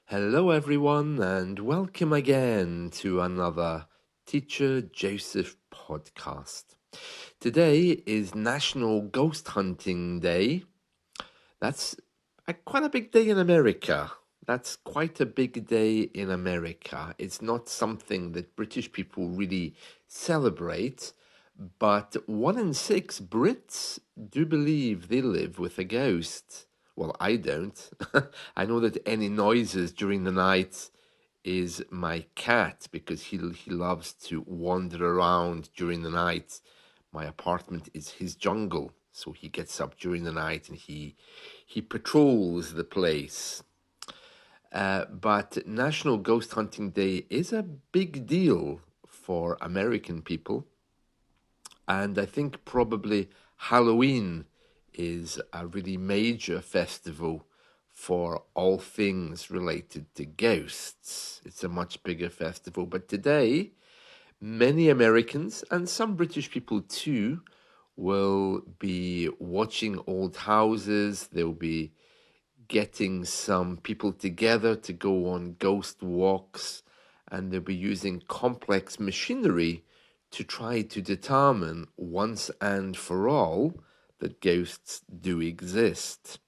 Hello, everyone, and welcome again to another Teacher Joseph podcast. Today is National Ghost Hunting Day. That's quite a big day in America. That's quite a big day in America. It's not something that British people really celebrate, but 1 in 6 Brits do believe they live with a ghost. Well, I don't. I know that any noises during the night is my cat because he loves to wander around during the night. My apartment is his jungle, so he gets up during the night and he patrols the place. But National Ghost Hunting Day is a big deal for American people. And I think probably Halloween is a really major festival for all things related to ghosts. It's a much bigger festival. But today, many Americans and some British people too will be watching old houses. They'll be getting some people together to go on ghost walks, and they'll be using complex machinery to try to determine once and for all that ghosts do exist.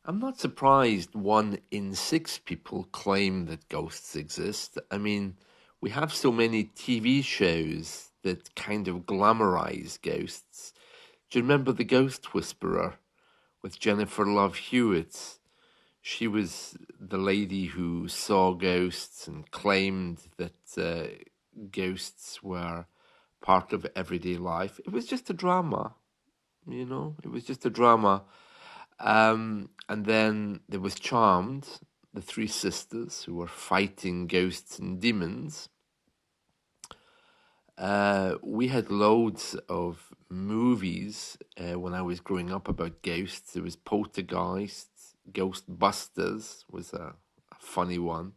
I'm not surprised 1 in 6 people claim that ghosts exist. I mean, we have so many TV shows that kind of glamorize ghosts. Do you remember The Ghost Whisperer with Jennifer Love Hewitt? She was the lady who saw ghosts and claimed that ghosts were part of everyday life. It was just a drama, it was just a drama. And then there was Charmed, the three sisters who were fighting ghosts and demons. We had loads of movies when I was growing up about ghosts. There was Poltergeist, Ghostbusters was a funny one.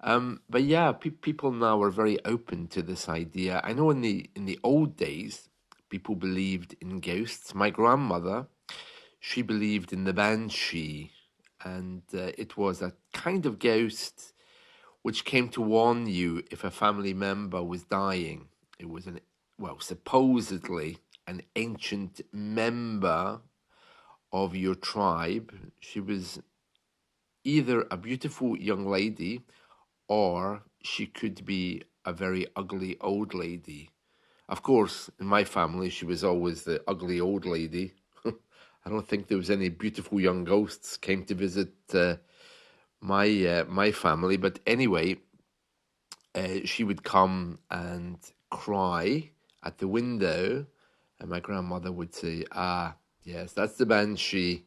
But yeah, people now are very open to this idea. I know in the old days, people believed in ghosts. My grandmother, she believed in the banshee, and it was a kind of ghost which came to warn you if a family member was dying. It was supposedly an ancient member of your tribe. She was either a beautiful young lady or she could be a very ugly old lady. Of course, in my family, she was always the ugly old lady. I don't think there was any beautiful young ghosts came to visit my family. But anyway, she would come and cry at the window, and my grandmother would say, "Ah, yes, that's the banshee.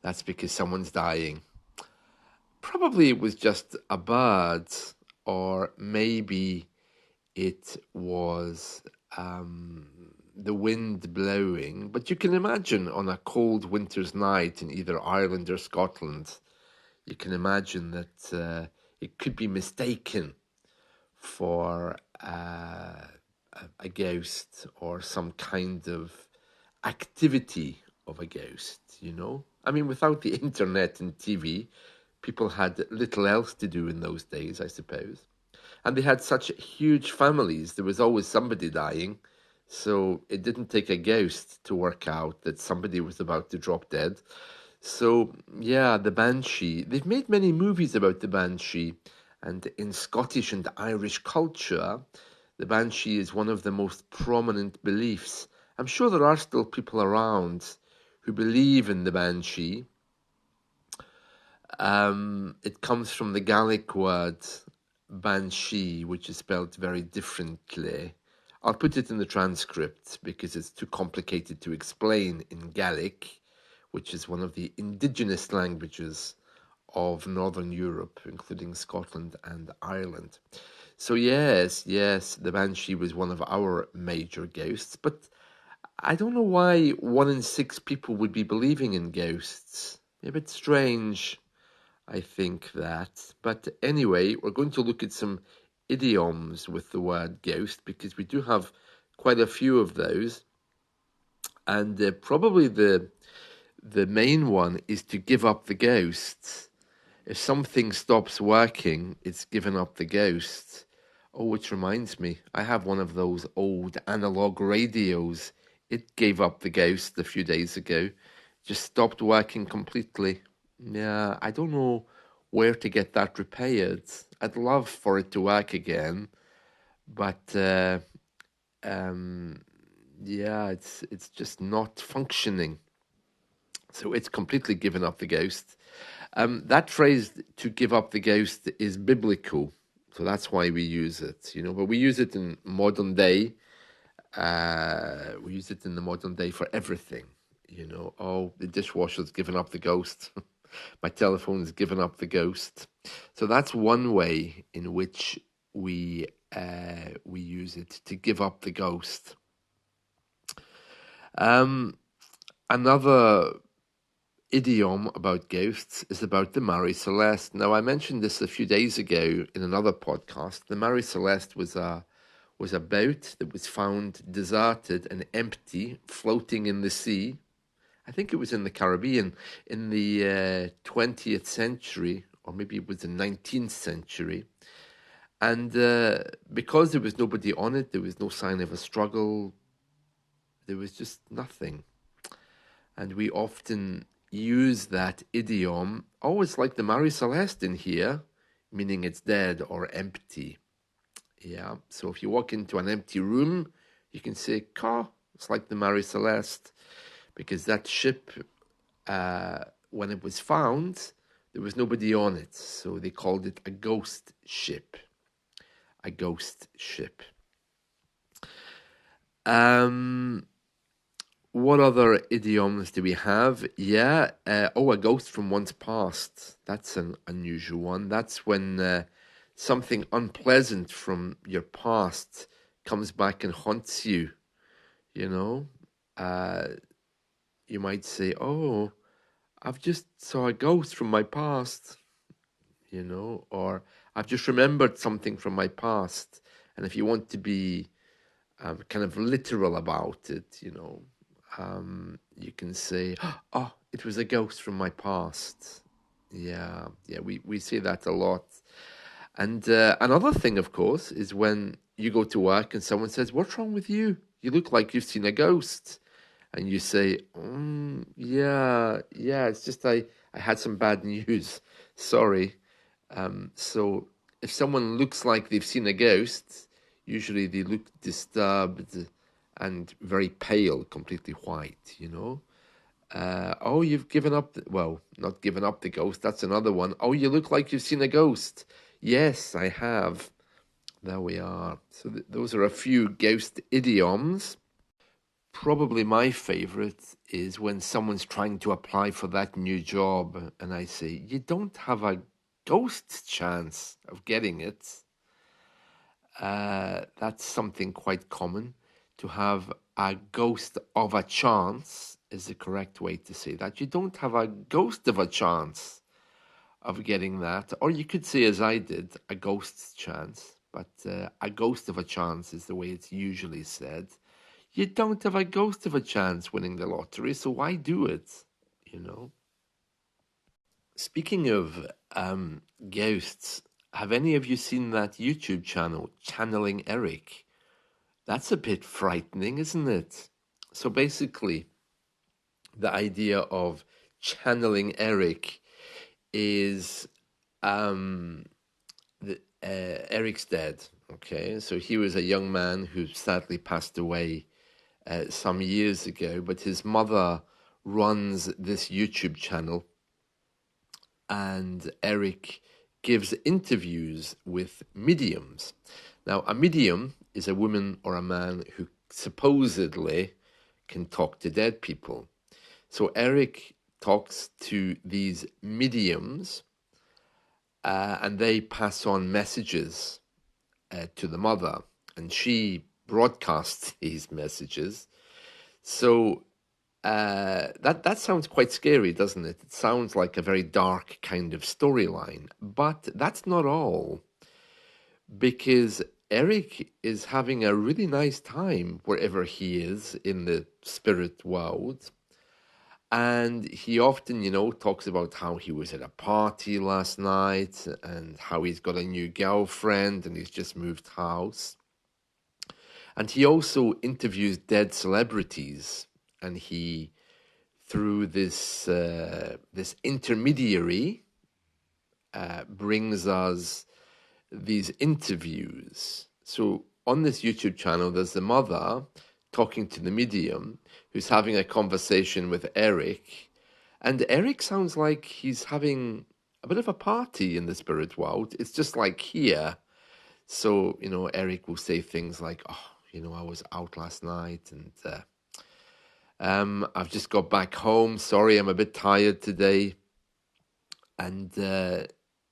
That's because someone's dying." Probably it was just a bird, or maybe it was the wind blowing. But you can imagine on a cold winter's night in either Ireland or Scotland, you can imagine that it could be mistaken for a ghost or some kind of activity of a ghost. I mean, without the internet and TV, people had little else to do in those days, I suppose. And they had such huge families, there was always somebody dying. So it didn't take a ghost to work out that somebody was about to drop dead. So, yeah, the Banshee. They've made many movies about the Banshee. And in Scottish and Irish culture, the Banshee is one of the most prominent beliefs. I'm sure there are still people around who believe in the Banshee. It comes from the Gaelic word Banshee, which is spelled very differently. I'll put it in the transcript because it's too complicated to explain in Gaelic, which is one of the indigenous languages of Northern Europe, including Scotland and Ireland. So yes, the Banshee was one of our major ghosts, but I don't know why 1 in 6 people would be believing in ghosts. A bit strange, I think that. But anyway, we're going to look at some idioms with the word ghost because we do have quite a few of those. And probably the main one is to give up the ghost. If something stops working, it's given up the ghost. Oh, which reminds me, I have one of those old analog radios. It gave up the ghost a few days ago. Just stopped working completely. Yeah, I don't know where to get that repaired. I'd love for it to work again, but um, yeah, it's just not functioning. So it's completely given up the ghost. That phrase "to give up the ghost" is biblical, so that's why we use it. But we use it in modern day. We use it in the modern day for everything. Oh, the dishwasher's given up the ghost. My telephone's given up the ghost. So that's one way in which we use it, to give up the ghost. Another idiom about ghosts is about the Mary Celeste. Now, I mentioned this a few days ago in another podcast. The Mary Celeste was a boat that was found deserted and empty, floating in the sea. I think it was in the Caribbean in the 20th century, or maybe it was the 19th century. And because there was nobody on it, there was no sign of a struggle, there was just nothing. And we often use that idiom, oh, it's like the Mary Celeste in here, meaning it's dead or empty. Yeah, so if you walk into an empty room, you can say, it's like the Mary Celeste, because that ship, when it was found, there was nobody on it, so they called it a ghost ship. A ghost ship. What other idioms do we have? Yeah, a ghost from one's past. That's an unusual one. That's when something unpleasant from your past comes back and haunts you. You might say, oh, I've just saw a ghost from my past, or I've just remembered something from my past. And if you want to be kind of literal about it, you can say, oh, it was a ghost from my past. Yeah, we say that a lot. And another thing, of course, is when you go to work and someone says, what's wrong with you? You look like you've seen a ghost. And you say, yeah, it's just I had some bad news. Sorry. So if someone looks like they've seen a ghost, usually they look disturbed and very pale, completely white, oh, you've given up, well, not given up the ghost, that's another one. Oh, you look like you've seen a ghost. Yes, I have. There we are. So those are a few ghost idioms. Probably my favorite is when someone's trying to apply for that new job and I say, you don't have a ghost chance of getting it. That's something quite common. To have a ghost of a chance is the correct way to say that. You don't have a ghost of a chance of getting that. Or you could say, as I did, a ghost's chance. But a ghost of a chance is the way it's usually said. You don't have a ghost of a chance winning the lottery, so why do it? Speaking of ghosts, have any of you seen that YouTube channel, Channeling Eric? That's a bit frightening, isn't it? So basically, the idea of channeling Eric is Eric's dead. Okay, so he was a young man who sadly passed away some years ago, but his mother runs this YouTube channel, and Eric gives interviews with mediums. Now, a medium is a woman or a man who supposedly can talk to dead people. So Eric talks to these mediums, and they pass on messages to the mother, and she broadcasts these messages. So that sounds quite scary, doesn't it? It sounds like a very dark kind of storyline, but that's not all, because Eric is having a really nice time wherever he is in the spirit world, And he often, talks about how he was at a party last night and how he's got a new girlfriend and he's just moved house. And he also interviews dead celebrities, and he, through this intermediary, brings us these interviews. So on this YouTube channel, there's the mother talking to the medium who's having a conversation with Eric. And Eric sounds like he's having a bit of a party in the spirit world. It's just like here. So, Eric will say things like, oh, I was out last night and I've just got back home. Sorry, I'm a bit tired today. And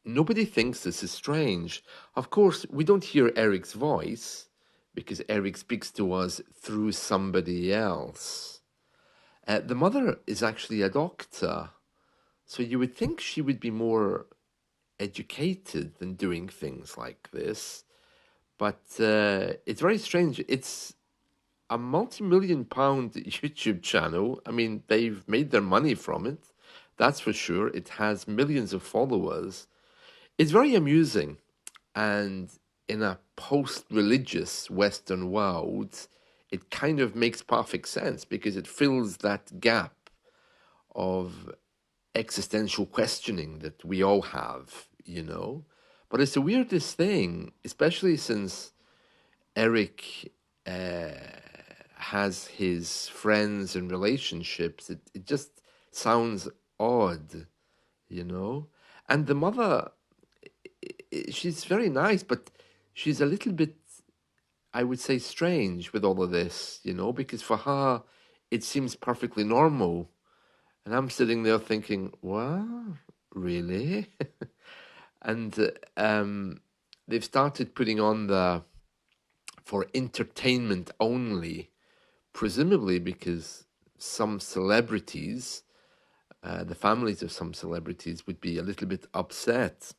nobody thinks this is strange. Of course, we don't hear Eric's voice because Eric speaks to us through somebody else. The mother is actually a doctor, so you would think she would be more educated than doing things like this. But it's very strange. It's a multi-million-pound YouTube channel. I mean, they've made their money from it. That's for sure. It has millions of followers. It's very amusing. And in a post-religious Western world, it kind of makes perfect sense because it fills that gap of existential questioning that we all have, But it's the weirdest thing, especially since Eric has his friends and relationships. It just sounds odd, And the mother, she's very nice, but she's a little bit, I would say, strange with all of this, because for her, it seems perfectly normal. And I'm sitting there thinking, what? Really? And they've started putting on for entertainment only, presumably because some celebrities, the families of some celebrities would be a little bit upset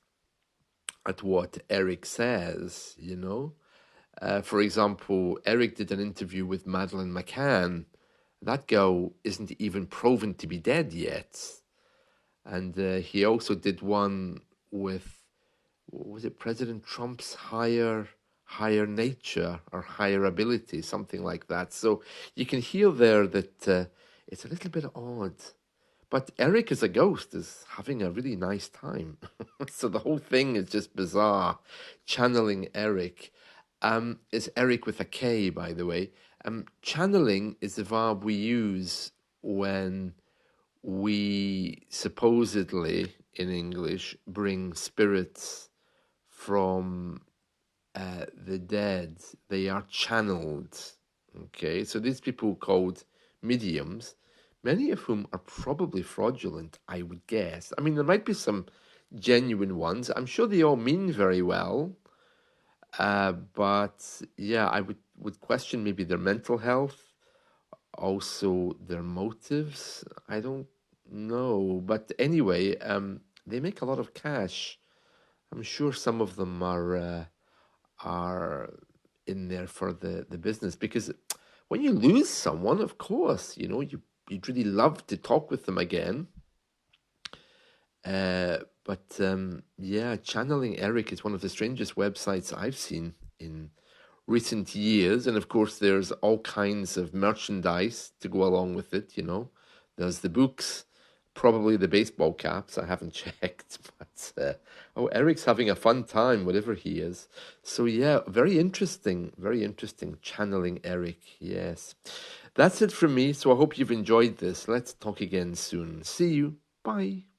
at what Eric says, For example, Eric did an interview with Madeleine McCann. That girl isn't even proven to be dead yet. And he also did one with, what was it, President Trump's higher nature or higher ability, something like that. So you can hear there that it's a little bit odd. But Eric as a ghost is having a really nice time. So the whole thing is just bizarre. Channeling Eric. It's Eric with a K, by the way. Channeling is the verb we use when we supposedly, in English, bring spirits from the dead. They are channeled. Okay, so these people called mediums, many of whom are probably fraudulent, I would guess. I mean, there might be some genuine ones. I'm sure they all mean very well. But yeah, I would question maybe their mental health, also their motives. I don't know. But anyway, they make a lot of cash. I'm sure some of them are in there for the business, because when you lose someone, of course, you'd really love to talk with them again. But yeah, Channeling Eric is one of the strangest websites I've seen in recent years. And of course, there's all kinds of merchandise to go along with it, There's the books, probably the baseball caps. I haven't checked, but Eric's having a fun time, whatever he is. So yeah, very interesting, Channeling Eric. Yes. That's it from me. So I hope you've enjoyed this. Let's talk again soon. See you. Bye.